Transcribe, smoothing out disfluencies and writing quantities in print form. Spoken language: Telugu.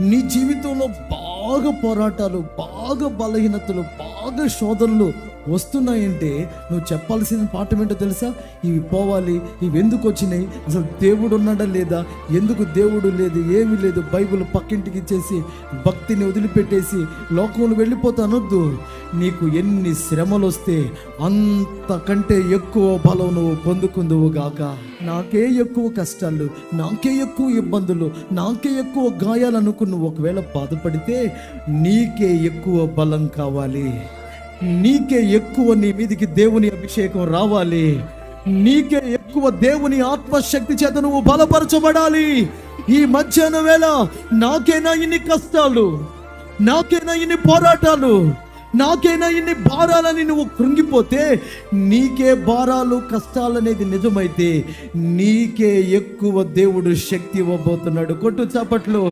నీ జీవితంలో బాగా పోరాటాలు, బాగా బలహీనతలు, బాగా శోధనలు వస్తున్నాయంటే నువ్వు చెప్పాల్సిన పాఠం ఏంటో తెలుసా? ఇవి పోవాలి, ఇవి ఎందుకు వచ్చినాయి, అసలు దేవుడు ఉన్నాడా లేదా, ఎందుకు దేవుడు లేదు, ఏమీ లేదు, బైబిల్ పక్కింటికి ఇచ్చేసి భక్తిని వదిలిపెట్టేసి లోకంలో వెళ్ళిపోతానొద్దు. నీకు ఎన్ని శ్రమలు వస్తే అంతకంటే ఎక్కువ బలం నువ్వు పొందుకుందువు గాక. నాకే ఎక్కువ కష్టాలు, నాకే ఎక్కువ ఇబ్బందులు, నాకే ఎక్కువ గాయాలనుకు నువ్వు ఒకవేళ బాధపడితే నీకే ఎక్కువ బలం కావాలి, నీకే ఎక్కువ నీ మీదికి దేవుని అభిషేకం రావాలి, నీకే ఎక్కువ దేవుని ఆత్మశక్తి చేత నువ్వు బలపరచబడాలి. ఈ మధ్యాహ్నం వేళ నాకేనా ఇన్ని కష్టాలు, నాకేనా ఇన్ని పోరాటాలు, నాకేనా ఇన్ని భారాలని నువ్వు కృంగిపోతే, నీకే భారాలు కష్టాలనేది నిజమైతే నీకే ఎక్కువ దేవుడు శక్తి ఇవ్వబోతున్నాడు. కొట్టు చప్పట్లు.